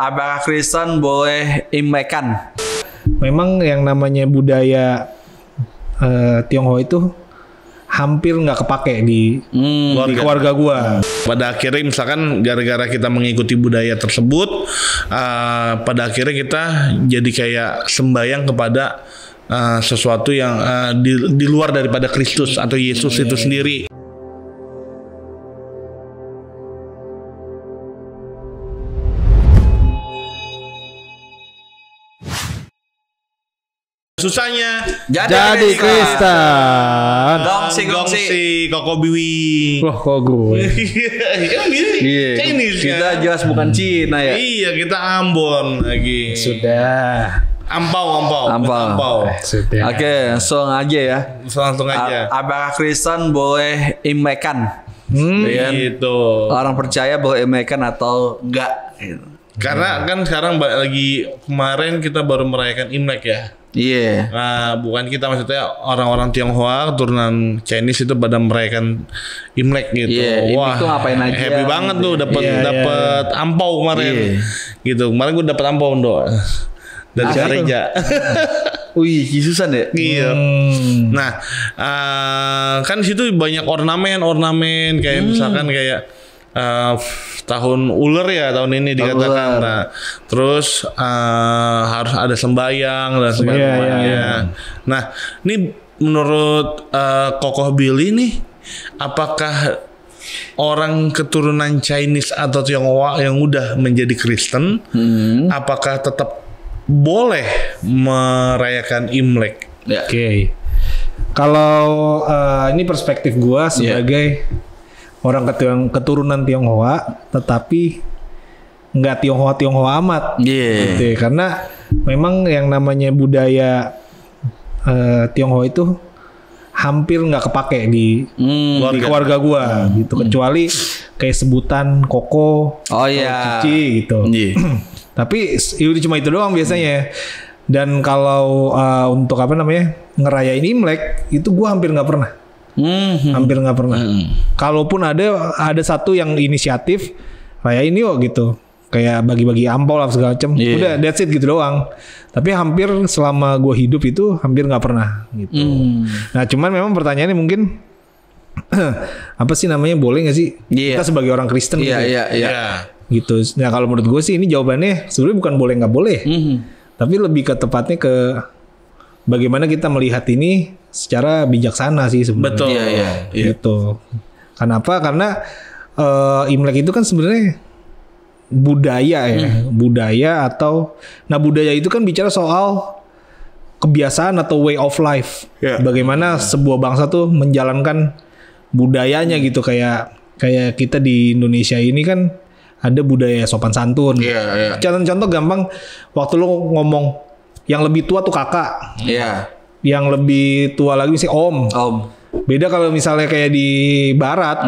Apakah Kristen boleh imlekan? Memang yang namanya budaya Tionghoa itu hampir nggak kepake di keluarga gua. Pada akhirnya misalkan gara-gara kita mengikuti budaya tersebut, pada akhirnya kita jadi kayak sembayang kepada sesuatu yang di luar daripada Kristus atau Yesus itu sendiri. Susahnya Jadi Kristen. Gongsi. Koko Biwi. Wah, kok gue. Iya. Chinese Kita kan? jelas bukan Cina ya. Iya, kita Ambon lagi. Sudah. Ampau. Sudah. Oke, langsung aja ya. Langsung aja. Apakah Kristen boleh imlekan? Gitu. Orang percaya boleh imlekan atau enggak? Karena kan sekarang lagi kemarin kita baru merayakan Imlek ya. Iya. Nah, bukan kita, maksudnya orang-orang Tionghoa keturunan Chinese itu pada merayakan Imlek gitu. Iya, Imlek tuh ngapain aja? Happy banget tuh dapat ampau kemarin. Iya. Gitu. Kemarin gue dapat ampau dari gereja. Wih, Yesusan ya? Iya. Nah, kan situ banyak ornamen kayak misalkan kayak tahun ular ya tahun ini dikatakan. Nah, terus harus ada sembayang dan sebagainya. Iya. Nah, ini menurut Kokoh Billy nih, apakah orang keturunan Chinese atau Tionghoa yang udah menjadi Kristen, apakah tetap boleh merayakan Imlek? Ya. Oke. Kalau ini perspektif gua sebagai orang keturunan Tionghoa, tetapi nggak Tionghoa amat. Iya. Gitu ya. Karena memang yang namanya budaya Tionghoa itu hampir nggak kepake di keluarga gua gitu, kecuali kayak sebutan koko, cici gitu. Iya. Tapi cuma itu doang biasanya. Dan kalau untuk ngerayain Imlek itu gua hampir nggak pernah. Hampir nggak pernah. Kalaupun ada satu yang inisiatif rayain yuk gitu, kayak bagi-bagi ampau lah segala macam. Udah that's it gitu doang. Tapi hampir selama gue hidup itu hampir nggak pernah gitu. Nah, cuman memang pertanyaannya mungkin apa sih namanya, boleh nggak sih kita sebagai orang Kristen gitu? Iya. Gitu. Nah, kalau menurut gue sih ini jawabannya sebenarnya bukan boleh nggak boleh, tapi lebih ke tepatnya ke bagaimana kita melihat ini secara bijaksana sih sebenarnya. Betul. Iya. Gitu. Kenapa? Karena Imlek itu kan sebenarnya budaya ya, budaya budaya itu kan bicara soal kebiasaan atau way of life. Bagaimana sebuah bangsa tuh menjalankan budayanya gitu, kayak kita di Indonesia ini kan ada budaya sopan santun. Contoh gampang, waktu lo ngomong yang lebih tua tuh kakak. Iya. Yang lebih tua lagi sih om. Beda kalau misalnya kayak di barat.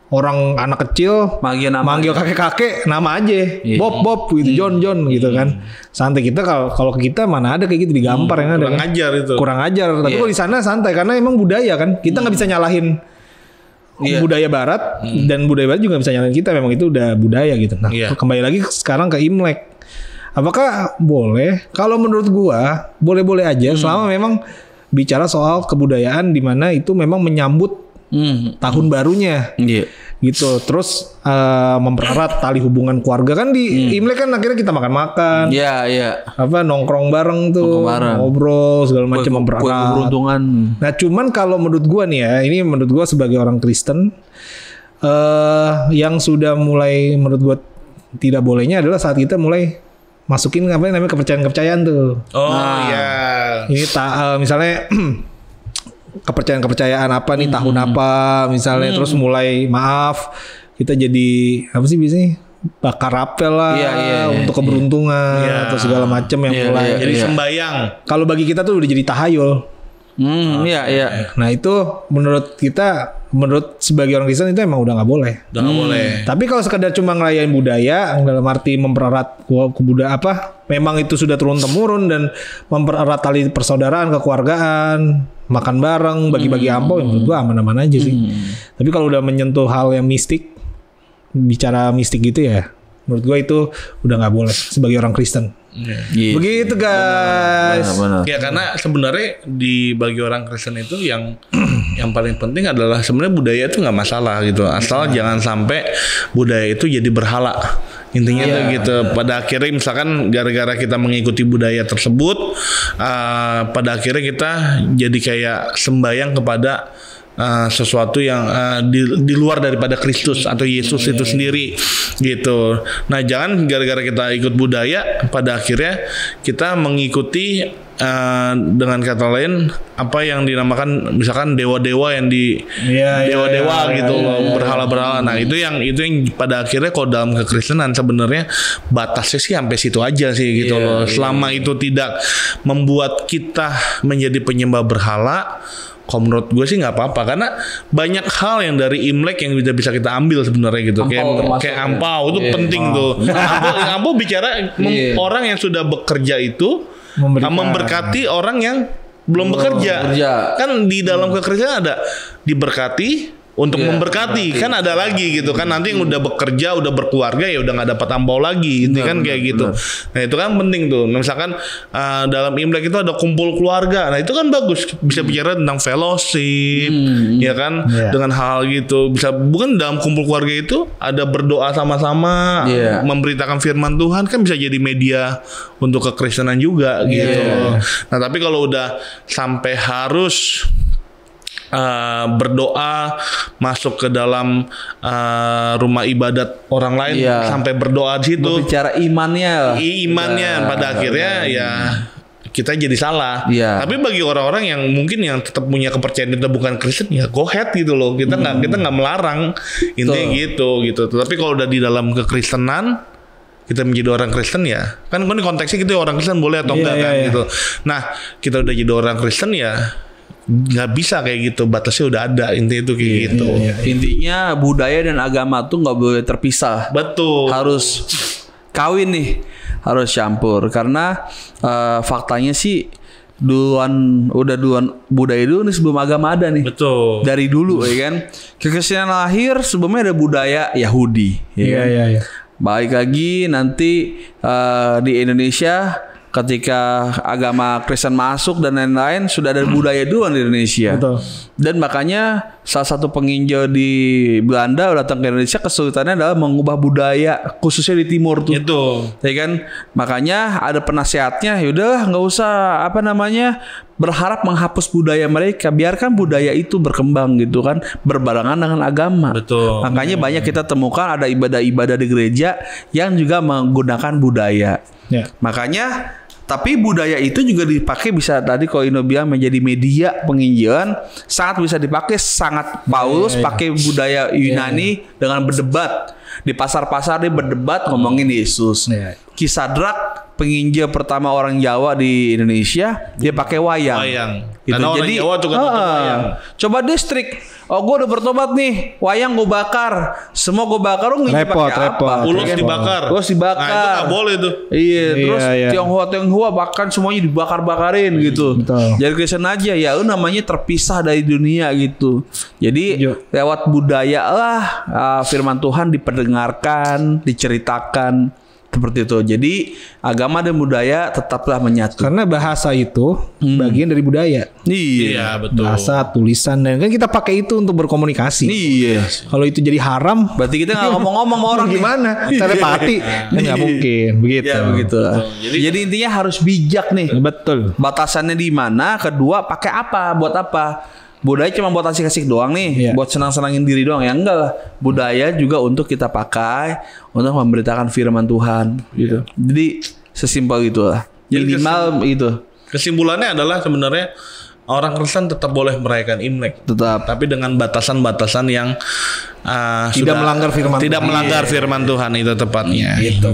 Orang anak kecil manggil kakek-kakek nama aja. Bob gitu, John gitu kan. Santai. Kita kalau kita mana ada kayak gitu, digampar yang ada. Kurang ajar. Tapi kalau di sana santai karena emang budaya kan. Kita nggak bisa nyalahin budaya barat, dan budaya barat juga nggak bisa nyalahin kita, memang itu udah budaya gitu. Nah, kembali lagi sekarang ke Imlek. Apakah boleh? Kalau menurut gua boleh-boleh aja selama memang bicara soal kebudayaan di mana itu memang menyambut tahun barunya. Gitu. Terus mempererat tali hubungan keluarga kan di Imlek kan akhirnya kita makan-makan. Nongkrong bareng tuh, ngobrol segala macam, mempererat. Keberuntungan. Nah, cuman kalau menurut gua nih ya, ini menurut gua sebagai orang Kristen, yang sudah mulai menurut gua tidak bolehnya adalah saat kita mulai masukin kepercayaan-kepercayaan tuh. Ini misalnya kepercayaan apa nih, tahun apa misalnya, terus mulai maaf kita jadi apa sih biasanya bakar apel lah untuk keberuntungan atau segala macam yang mulai jadi sembayang. Kalau bagi kita tuh udah jadi tahayul. Nah, itu menurut sebagai orang Kristen itu emang udah nggak boleh. Tapi kalau sekedar cuma ngerayain budaya dalam arti mempererat kebudayaan memang itu sudah turun temurun dan mempererat tali persaudaraan, kekeluargaan, makan bareng, bagi-bagi ampau, menurut gua aman-aman aja sih. Tapi kalau udah menyentuh hal yang mistik, bicara mistik gitu ya, Menurut gue itu udah nggak boleh sebagai orang Kristen. Begitu guys. Benar. Ya karena sebenarnya bagi orang Kristen itu yang paling penting adalah sebenarnya budaya itu nggak masalah gitu. Asal jangan sampai budaya itu jadi berhala. Intinya tuh gitu. Pada akhirnya misalkan gara-gara kita mengikuti budaya tersebut, pada akhirnya kita jadi kayak sembayang kepada sesuatu yang di luar daripada Kristus atau Yesus itu sendiri gitu. Nah jangan gara-gara kita ikut budaya pada akhirnya kita mengikuti dengan kata lain apa yang dinamakan misalkan dewa-dewa yang dewa-dewa gitu loh, berhala-berhala. Nah itu yang pada akhirnya kalau dalam kekristenan sebenarnya batasnya sih sampai situ aja sih gitu loh. Selama itu tidak membuat kita menjadi penyembah berhala, kalau menurut gue sih nggak apa-apa karena banyak hal yang dari Imlek yang bisa kita ambil sebenarnya gitu. Kayak ampau itu penting tuh. Ampau bicara orang yang sudah bekerja itu memberkati orang yang belum bekerja. Kan di dalam kekristenan ada diberkati untuk memberkati kan ada lagi gitu kan, nanti yang udah bekerja udah berkeluarga ya udah nggak dapat ampau lagi itu kan kayak gitu. Nah itu kan penting tuh. Nah, misalkan dalam Imlek itu ada kumpul keluarga, nah itu kan bagus bisa bicara tentang fellowship ya kan dengan hal gitu. Bisa bukan dalam kumpul keluarga itu ada berdoa sama-sama memberitakan firman Tuhan, kan bisa jadi media untuk kekristenan juga gitu. Nah tapi kalau udah sampai harus berdoa masuk ke dalam rumah ibadat orang lain sampai berdoa di situ, bicara imannya pada akhirnya ya kita jadi salah. Tapi bagi orang-orang yang mungkin yang tetap punya kepercayaan itu bukan Kristen ya go ahead gitu loh, kita nggak melarang intinya gitu. Tapi kalau udah di dalam kekristenan kita menjadi orang Kristen ya kan ini konteksnya gitu, orang Kristen boleh atau enggak kan gitu. Nah kita udah jadi orang Kristen ya nggak bisa kayak gitu, batasnya udah ada, intinya itu kayak gitu. Intinya budaya dan agama tuh nggak boleh terpisah. Betul. Harus kawin nih, harus campur karena faktanya sih duluan budaya dulu nih sebelum agama ada nih. Betul. Dari dulu ya kan. Kekristenan lahir sebelumnya ada budaya Yahudi. Iya. Baik lagi nanti di Indonesia ketika agama Kristen masuk dan lain-lain sudah ada budaya duluan di Indonesia. Betul. Dan makanya salah satu penginjil di Belanda datang ke Indonesia, kesulitannya adalah mengubah budaya khususnya di timur tuh. Itu. Ya kan? Makanya ada penasehatnya, yaudahlah nggak usah berharap menghapus budaya mereka, biarkan budaya itu berkembang gitu kan, berbarengan dengan agama. Betul. Makanya banyak kita temukan ada ibadah-ibadah di gereja yang juga menggunakan budaya. Makanya tapi budaya itu juga dipakai bisa tadi kalau Ino bilang menjadi media penginjilan, sangat bisa dipakai, sangat Paulus pakai budaya Yunani dengan berdebat di pasar-pasar, dia berdebat ngomongin Yesus. Kisah Drak penginjil pertama orang Jawa di Indonesia dia pakai wayang. Gitu. Karena orang Jawa juga wayang. Coba distrik. Oh gue udah bertobat nih, wayang gue bakar, semua gue bakar, lu repot. Ulos dibakar. Ulos dibakar. Nah itu nggak boleh tuh. Terus Tionghoa bahkan semuanya dibakar-bakarin gitu. Jadi Kristen aja ya, lu namanya terpisah dari dunia gitu. Jadi lewat budaya lah firman Tuhan diperdengarkan, diceritakan. Seperti itu. Jadi agama dan budaya tetaplah menyatu. Karena bahasa itu bagian dari budaya. Iya, betul. Bahasa, tulisan, dan kan kita pakai itu untuk berkomunikasi. Iya. Kalau itu jadi haram, berarti kita nggak ngomong-ngomong sama orang gimana? Telepati kan nggak mungkin. Begitu. Ya, begitu. Jadi intinya harus bijak nih. Betul. Batasannya di mana? Kedua, pakai apa? Buat apa? Budaya cuma buat asik-asik doang nih, buat senang-senangin diri doang ya enggak lah. Budaya juga untuk kita pakai untuk memberitakan firman Tuhan gitu. Jadi sesimpel itulah. Minimal itu. Kesimpulannya adalah sebenarnya orang Kristen tetap boleh merayakan Imlek, tapi dengan batasan-batasan yang tidak melanggar firman Tuhan itu tepatnya. Gitu.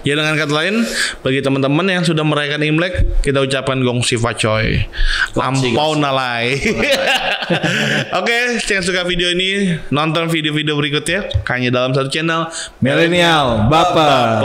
Dengan kata lain, bagi teman-teman yang sudah merayakan Imlek, kita ucapkan gong sifa coy, ampau nalai. Oke, yang suka video ini nonton video-video berikutnya hanya dalam satu channel Milenial Baper.